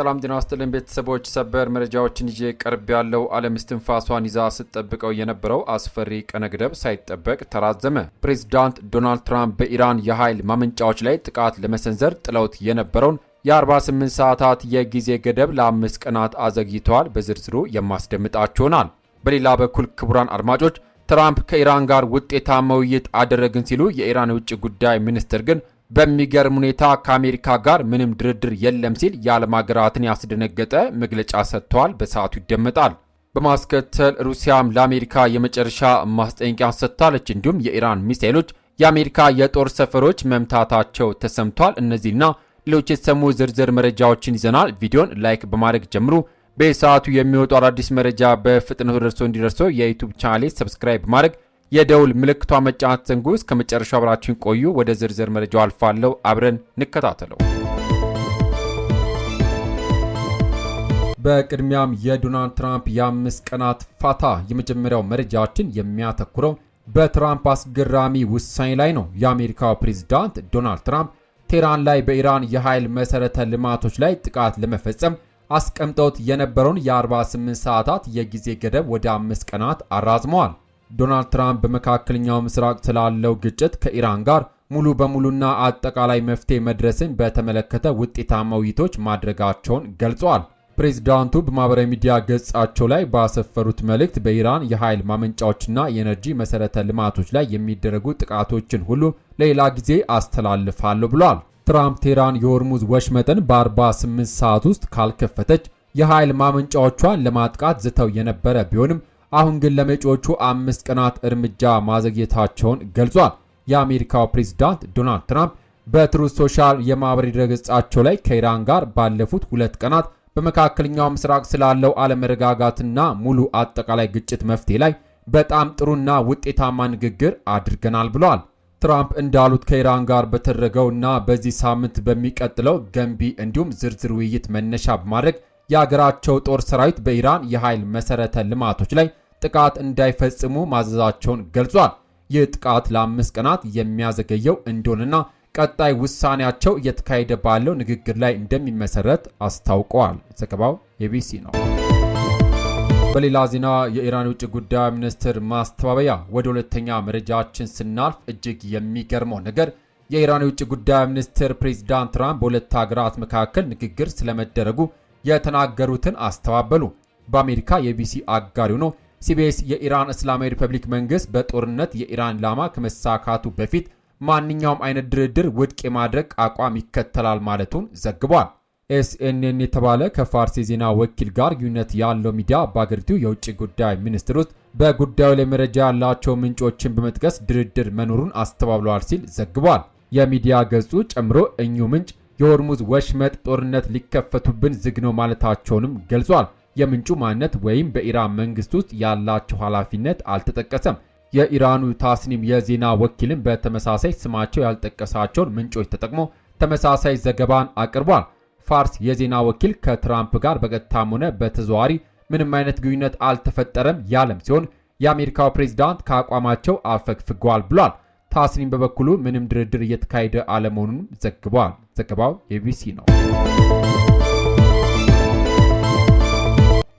ሰላም ጤና ይስጥልን ቤተሰቦች፣ ሰበር መረጃዎችን ይዤ ቀርብ ያለው ዓለም እስትንፋሷን ይዛ ስትጠብቀው የነበረው አስፈሪ ቀነ ገደብ ሳይጠበቅ ተራዘመ። ፕሬዝዳንት ዶናልድ ትራምፕ በኢራን የኃይል ማመንጫዎች ላይ ጥቃት ለመሰንዘር ጥለውት የነበረውን የ48 ሰዓታት የጊዜ ገደብ ለ5 ቀናት አዘግይተዋል። በዝርዝሩ የማስደምጣችሁናል። በሌላ በኩል ክቡራን አድማጮች፣ ትራምፕ ከኢራን ጋር ውጤታማ ውይይት አደረግን ሲሉ የኢራን የውጭ ጉዳይ ሚኒስትር ግን በሚገርም ሁኔታ ከአሜሪካ ጋር ምንም ድርድር የለም ሲል የዓለም ሀገራትን ያስደነገጠ መግለጫ ሰጥተዋል። በሰዓቱ ይደመጣል። በማስከተል ሩሲያም ለአሜሪካ የመጨረሻ ማስጠንቀቂያ ሰጥታለች። እንዲሁም የኢራን ሚሳኤሎች የአሜሪካ የጦር ሰፈሮች መምታታቸው ተሰምቷል። እነዚህና ሌሎች የተሰሙ ዝርዝር መረጃዎችን ይዘናል። ቪዲዮን ላይክ በማድረግ ጀምሩ። በሰዓቱ የሚወጡ አዳዲስ መረጃ በፍጥነት ደርሶ እንዲደርሰው የዩቲዩብ ቻናሌ ሰብስክራይብ በማድረግ የደውል ምልክቷ መጫን ዘንጉ። እስከ መጨረሻው አብራችሁን ቆዩ። ወደ ዝርዝር መረጃው አልፋለሁ። አብረን እንከታተለው። በቅድሚያም የዶናልድ ትራምፕ የ5 ቀናት ፋታ የመጀመሪያው መረጃችን የሚያተኩረው በትራምፕ አስገራሚ ውሳኔ ላይ ነው። የአሜሪካው ፕሬዝዳንት ዶናልድ ትራምፕ ቴህራን ላይ በኢራን የኃይል መሰረተ ልማቶች ላይ ጥቃት ለመፈጸም አስቀምጠውት የነበረውን የ48 ሰዓታት የጊዜ ገደብ ወደ 5 ቀናት አራዝመዋል። ዶናልድ ትራምፕ በመካከለኛው ምስራቅ ስላለው ግጭት ከኢራን ጋር ሙሉ በሙሉና አጠቃላይ መፍትሄ መድረስን በተመለከተ ውጤታማ ውይይቶች ማድረጋቸውን ገልጸዋል። ፕሬዝዳንቱ በማህበራዊ ሚዲያ ገጻቸው ላይ ባሰፈሩት መልእክት በኢራን የኃይል ማመንጫዎችና የኤነርጂ መሰረተ ልማቶች ላይ የሚደረጉ ጥቃቶችን ሁሉ ለሌላ ጊዜ አስተላልፋለሁ ብለዋል። ትራምፕ ቴህራን የሆርሙዝ ወሽመጥን በ48 ሰዓት ውስጥ ካልከፈተች የኃይል ማመንጫዎቿን ለማጥቃት ዝተው የነበረ ቢሆንም አሁን ግን ለመጪዎቹ 5 ቀናት እርምጃ ማዘግየታቸውን ገልጿል። የአሜሪካው ፕሬዝዳንት ዶናልድ ትራምፕ በትሩዝ ሶሻል የማህበራዊ ድረገጻቸው ላይ ከኢራን ጋር ባለፉት 2 ቀናት በመካከለኛው ምስራቅ ስላለው አለመረጋጋትና ሙሉ አጠቃላይ ግጭት መፍትሄ ላይ በጣም ጥሩና ውጤታማ ንግግር አድርገናል ብለዋል። ትራምፕ እንዳሉት ከኢራን ጋር በተደረገውና በዚህ ሳምንት በሚቀጥለው ገንቢ እንዲሁም ዝርዝር ውይይት መነሻ በማድረግ የሀገራቸው ጦር ሰራዊት በኢራን የኃይል መሰረተ ልማቶች ላይ ጥቃት እንዳይፈጽሙ ማዘዛቸውን ገልጿል። ይህ ጥቃት ለ5 ቀናት የሚያዘገየው እንደሆነና ቀጣይ ውሳኔያቸው እየተካሄደ ባለው ንግግር ላይ እንደሚመሰረት አስታውቀዋል። ዘገባው የቢሲ ነው። በሌላ ዜና የኢራን የውጭ ጉዳይ ሚኒስትር ማስተባበያ። ወደ ሁለተኛ መረጃችን ስናልፍ እጅግ የሚገርመው ነገር የኢራን የውጭ ጉዳይ ሚኒስትር ፕሬዝዳንት ትራምፕ በሁለት ሀገራት መካከል ንግግር ስለመደረጉ የተናገሩትን አስተባበሉ። በአሜሪካ የቢሲ አጋሪ ሆኖ ሲቢኤስ የኢራን እስላማዊ ሪፐብሊክ መንግስት በጦርነት የኢራን ኢላማ ከመሳካቱ በፊት ማንኛውም አይነት ድርድር ውድቅ የማድረግ አቋም ይከተላል ማለቱን ዘግቧል። ኤስኤንኤን የተባለ ከፋርስ የዜና ወኪል ጋር ግንኙነት ያለው ሚዲያ በአገሪቱ የውጭ ጉዳይ ሚኒስቴር ውስጥ በጉዳዩ ላይ መረጃ ያላቸው ምንጮችን በመጥቀስ ድርድር መኖሩን አስተባብለዋል ሲል ዘግቧል። የሚዲያ ገጹ ጨምሮ እኚሁ ምንጭ የሆርሙዝ ወሽመጥ ጦርነት ሊከፈቱብን ዝግ ነው ማለታቸውንም ገልጿል። የምንጩ ማንነት ወይም በኢራን መንግስት ውስጥ ያላቸው ኃላፊነት አልተጠቀሰም። የኢራኑ ታስኒም የዜና ወኪልን በተመሳሳይ ስማቸው ያልጠቀሳቸውን ምንጮች ተጠቅሞ ተመሳሳይ ዘገባን አቅርቧል። ፋርስ የዜና ወኪል ከትራምፕ ጋር በቀጥታም ሆነ በተዘዋዋሪ ምንም አይነት ግንኙነት አልተፈጠረም ያለም ሲሆን የአሜሪካው ፕሬዝዳንት ከአቋማቸው አፈግፍገዋል ብሏል። ታስኒም በበኩሉ ምንም ድርድር እየተካሄደ አለመሆኑን ዘግቧል። ዘገባው የቢሲ ነው።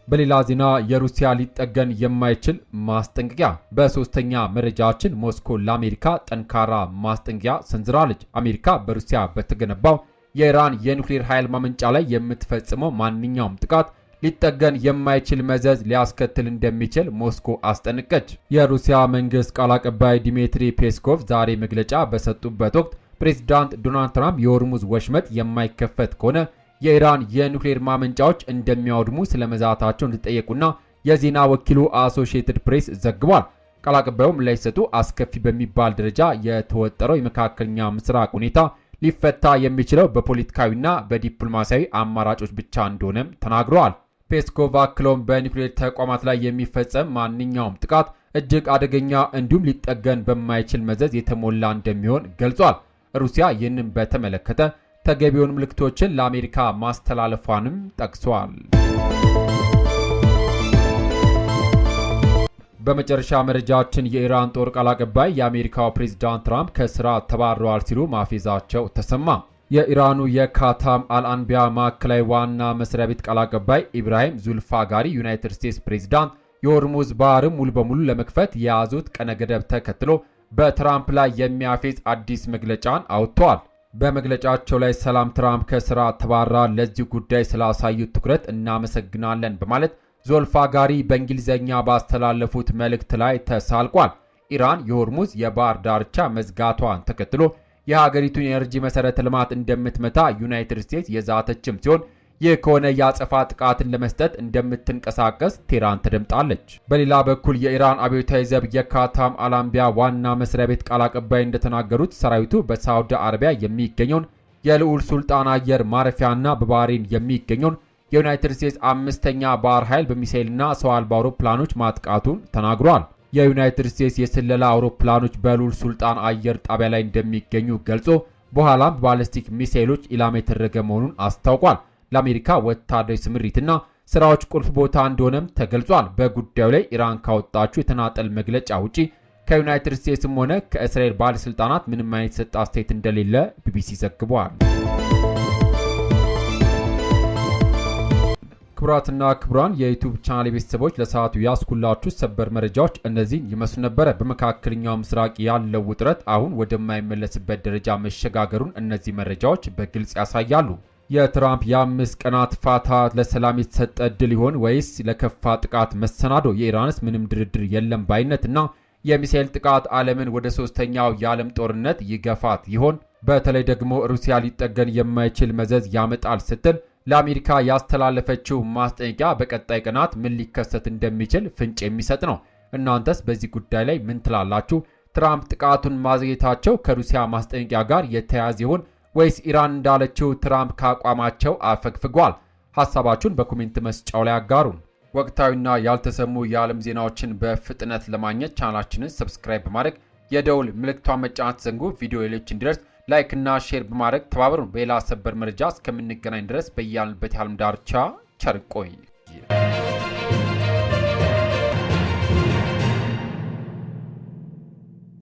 በሌላ ዜና የሩሲያ ሊጠገን የማይችል ማስጠንቀቂያ። በሶስተኛ መረጃችን ሞስኮ ለአሜሪካ ጠንካራ ማስጠንቀቂያ ሰንዝራለች። አሜሪካ በሩሲያ በተገነባው የኢራን የኒውክሌር ኃይል ማመንጫ ላይ የምትፈጽመው ማንኛውም ጥቃት ሊጠገን የማይችል መዘዝ ሊያስከትል እንደሚችል ሞስኮ አስጠነቀቀች። የሩሲያ መንግስት ቃል አቀባይ ዲሚትሪ ፔስኮቭ ዛሬ መግለጫ በሰጡበት ወቅት ፕሬዝዳንት ዶናልድ ትራምፕ የሆርሙዝ ወሽመጥ የማይከፈት ከሆነ የኢራን የኒውክሌር ማመንጫዎች እንደሚያወድሙ ስለመዛታቸው እንደተጠየቁና የዜና ወኪሉ አሶሺየትድ ፕሬስ ዘግቧል። ቃል አቀባዩ ምላሽ ሲሰጡ አስከፊ በሚባል ደረጃ የተወጠረው የመካከለኛ ምስራቅ ሁኔታ ሊፈታ የሚችለው በፖለቲካዊና በዲፕሎማሲያዊ አማራጮች ብቻ እንደሆነም ተናግረዋል። ፔስኮቭ አክለውም በኒውክሌር ተቋማት ላይ የሚፈጸም ማንኛውም ጥቃት እጅግ አደገኛ እንዲሁም ሊጠገን በማይችል መዘዝ የተሞላ እንደሚሆን ገልጿል። ሩሲያ ይህንን በተመለከተ ተገቢውን ምልክቶችን ለአሜሪካ ማስተላለፏንም ጠቅሷል። በመጨረሻ መረጃችን የኢራን ጦር ቃል አቀባይ የአሜሪካው ፕሬዝዳንት ትራምፕ ከስራ ተባረዋል ሲሉ ማፌዛቸው ተሰማ። የኢራኑ የካታም አልአንቢያ ማዕከላዊ ዋና መስሪያ ቤት ቃል አቀባይ ኢብራሂም ዙልፋጋሪ ዩናይትድ ስቴትስ ፕሬዝዳንት የሆርሙዝ ባህርን ሙሉ በሙሉ ለመክፈት የያዙት ቀነ ገደብ ተከትሎ በትራምፕ ላይ የሚያፌዝ አዲስ መግለጫን አውጥተዋል። በመግለጫቸው ላይ ሰላም ትራምፕ ከስራ ተባራ፣ ለዚህ ጉዳይ ስላሳዩት ትኩረት እናመሰግናለን በማለት ዙልፋጋሪ በእንግሊዝኛ ባስተላለፉት መልእክት ላይ ተሳልቋል። ኢራን የሆርሙዝ የባህር ዳርቻ መዝጋቷን ተከትሎ የሀገሪቱን የኤነርጂ መሰረተ ልማት እንደምትመታ ዩናይትድ ስቴትስ የዛተችም ሲሆን ይህ ከሆነ የአጸፋ ጥቃትን ለመስጠት እንደምትንቀሳቀስ ቴህራን ተደምጣለች። በሌላ በኩል የኢራን አብዮታዊ ዘብ የካታም አልአንቢያ ዋና መስሪያ ቤት ቃል አቀባይ እንደተናገሩት ሰራዊቱ በሳውዲ አረቢያ የሚገኘውን የልዑል ሱልጣን አየር ማረፊያና በባህሬን የሚገኘውን የዩናይትድ ስቴትስ 5ኛ ባህር ኃይል በሚሳኤልና ሰው አልባ አውሮፕላኖች ማጥቃቱን ተናግሯል። የዩናይትድ ስቴትስ የስለላ አውሮፕላኖች በልዑል ሱልጣን አየር ጣቢያ ላይ እንደሚገኙ ገልጾ በኋላም በባለስቲክ ሚሳኤሎች ኢላማ የተደረገ መሆኑን አስታውቋል። ለአሜሪካ ወታደራዊ ስምሪትና ስራዎች ቁልፍ ቦታ እንደሆነም ተገልጿል። በጉዳዩ ላይ ኢራን ካወጣችው የተናጠል መግለጫ ውጪ ከዩናይትድ ስቴትስም ሆነ ከእስራኤል ባለስልጣናት ምንም አይነት የሰጠ አስተያየት እንደሌለ ቢቢሲ ዘግቧል። ክቡራትና ክቡራን የዩቲዩብ ቻናል ቤተሰቦች ለሰዓቱ ያስኩላችሁ ሰበር መረጃዎች እነዚህን ይመስሉ ነበረ። በመካከለኛው ምስራቅ ያለው ውጥረት አሁን ወደማይመለስበት ደረጃ መሸጋገሩን እነዚህ መረጃዎች በግልጽ ያሳያሉ። የትራምፕ የ5 ቀናት ፋታ ለሰላም የተሰጠ እድል ይሆን ወይስ ለከፋ ጥቃት መሰናዶ? የኢራንስ ምንም ድርድር የለም ባይነትና የሚሳኤል ጥቃት ዓለምን ወደ ሶስተኛው የዓለም ጦርነት ይገፋት ይሆን? በተለይ ደግሞ ሩሲያ ሊጠገን የማይችል መዘዝ ያመጣል ስትል ለአሜሪካ ያስተላለፈችው ማስጠንቀቂያ በቀጣይ ቀናት ምን ሊከሰት እንደሚችል ፍንጭ የሚሰጥ ነው። እናንተስ በዚህ ጉዳይ ላይ ምን ትላላችሁ? ትራምፕ ጥቃቱን ማዘግየታቸው ከሩሲያ ማስጠንቀቂያ ጋር የተያያዘ ይሆን ወይስ ኢራን እንዳለችው ትራምፕ ካቋማቸው አፈግፍጓል? ሐሳባችሁን በኮሜንት መስጫው ላይ አጋሩን። ወቅታዊና ያልተሰሙ የዓለም ዜናዎችን በፍጥነት ለማግኘት ቻናላችንን ሰብስክራይብ በማድረግ የደውል ምልክቷን መጫን ዘንጉ። ቪዲዮ ሌሎች እንዲደርስ ላይክ እና ሼር በማድረግ ተባበሩን። በሌላ ሰበር መረጃ እስከምንገናኝ ድረስ በያልንበት የዓለም ዳርቻ ቸር እንቆይ።